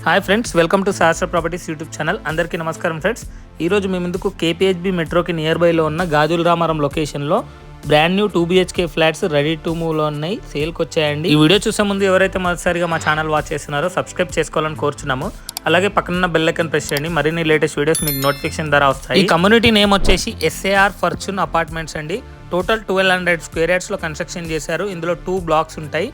Hi friends, welcome to Sahasra properties YouTube channel. అందరికీ నమస్కారం friends. ఈరోజు మీ ముందుకు కేపీహెచ్బీ మెట్రోకి నియర్ బైలో ఉన్న గాజుల రామారం లొకేషన్లో brand new 2 BHK flats ready to మూవ్లో ఉన్నాయి, సేల్కి వచ్చాయండి. ఈ వీడియో చూసే ముందు ఎవరైతే మొదటిసారిగా మా ఛానల్ వాచ్ చేస్తున్నారో సబ్స్క్రైబ్ చేసుకోవాలని కోరుచున్నాము. అలాగే పక్కన బెల్ ఐకాన్ ప్రెస్ చేయండి, మరిన్ని లేటెస్ట్ వీడియోస్ మీకు నోటిఫికేషన్ ద్వారా వస్తాయి. ఈ కమ్యూనిటీ నేమ్ వచ్చేసి SAR ఫార్చ్యూన్ అపార్ట్మెంట్స్ అండి. టోటల్ 1200 స్క్వేర్ యార్డ్స్ లో కన్స్ట్రక్షన్ చేశారు. ఇందులో 2 బ్లాక్స్ ఉంటాయి,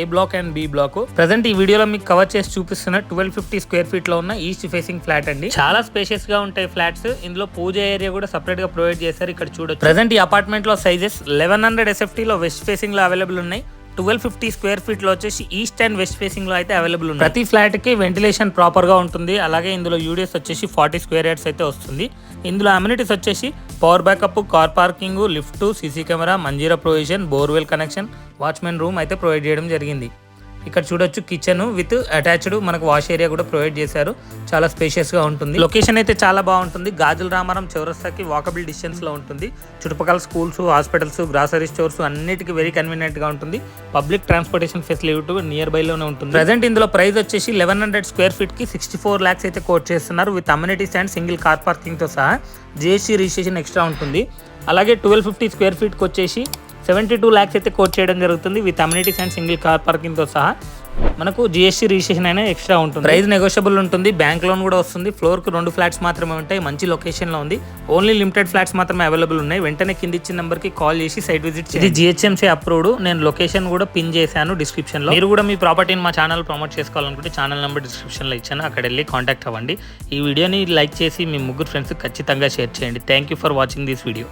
A block and B block. Present ఈ వీడియోలో మీకు కవర్ చేసి చూపిస్తున్న 1250 స్క్వేర్ ఫీట్ లో ఉన్న ఈస్ట్ ఫేసింగ్ ఫ్లాట్ అండి. చాలా స్పేషియస్ గా ఉంటాయి ఫ్లాట్స్. ఇందులో పూజ ఏరియా కూడా సెపరేట్ గా ప్రొవైడ్ చేశారు. ఇక్కడ చూడొచ్చు. ప్రెసెంట్ ఈ అపార్ట్మెంట్ లో సైజెస్ 1100 SFT లో వెస్ట్ ఫేసింగ్ లో అవైలబుల్ ఉన్నాయి. 1250 స్క్వేర్ ఫీట్ లో వచ్చేసి ఈస్ట్ అండ్ వెస్ట్ ఫేసింగ్ లో అయితే అవైలబుల్ ఉంది. ప్రతి ఫ్లాట్ కి వెంటిలేషన్ ప్రాపర్ గా ఉంటుంది. అలాగే ఇందులో యూడిఎస్ వచ్చేసి 40 స్క్వేర్ యార్డ్స్ అయితే వస్తుంది. ఇందులో అమ్యూనిటీస్ వచ్చేసి power backup, car parking, lift, CC camera, Manjira provision, borewell connection, watchman room అయితే ప్రొవైడ్ చేయడం జరిగింది. ఇక్కడ చూడొచ్చు కిచెన్ విత్ అటాచ్డ్ మనకు వాష్ ఏరియా కూడా ప్రొవైడ్ చేశారు. చాలా స్పేషియస్ గా ఉంటుంది. లొకేషన్ అయితే చాలా బాగుంటుంది. గాజుల రామారం చౌరస్తాకి వాకబుల్ డిస్టెన్స్ లో ఉంటుంది. చుట్టుపక్కల స్కూల్స్, హాస్పిటల్స్, గ్రాసరీ స్టోర్స్ అన్నిటికీ వెరీ కన్వీనియంట్ గా ఉంటుంది. Public transportation facility nearby లోనే ఉంటుంది. ప్రెసెంట్ ఇందులో ప్రైస్ వచ్చేసి 1100 స్క్వేర్ ఫీట్ కి 64 lakhs అయితే కోట్ చేస్తున్నారు. With amenities and single car parking తో సహా GST రిజిస్ట్రేషన్ ఎక్స్ట్రా ఉంటుంది. అలాగే 1250 స్క్వేర్ ఫీట్ కి వచ్చేసి 72 lakhs అయితే కోట్ చేయడం జరుగుతుంది. With amenities and single car parking తో సహా మనకు GST రిజిస్ట్రేషన్ అయినా ఎక్స్ట్రా ఉంటుంది. ప్రైస్ నెగోషియబుల్ ఉంటుంది. బ్యాంక్ లోన్ కూడా వస్తుంది. ఫ్లోర్ కు 2 ఫ్లాట్స్ మాత్రమే ఉంటాయి. మంచి లొకేషన్ లో ఉంది. ఓన్లీ లిమిటెడ్ ఫ్లాట్స్ మాత్రమే అవైలబుల్ ఉన్నాయి. వెంటనే కింద ఇచ్చిన నెంబర్ కి కాల్ చేసి సైట్ విజిట్ చేయండి. ఇది GHMC అప్రూవ్డ్. నేను లొకేషన్ కూడా పిన్ చేశాను డిస్క్రిప్షన్ లో. మీరు కూడా మీ ప్రాపర్టీని మా ఛానల్ ప్రమోట్ చేసుకోవాలనుకుంటే ఛానల్ నెంబర్ డిస్క్రిప్షన్ లో ఇచ్చాను, అక్కడ వెళ్ళి కాంటాక్ట్ అవ్వండి. ఈ వీడియోని లైక్ చేసి మీ ముగ్గురు ఫ్రెండ్స్ ఖచ్చితంగా షేర్ చేయండి. Thank you for watching this video.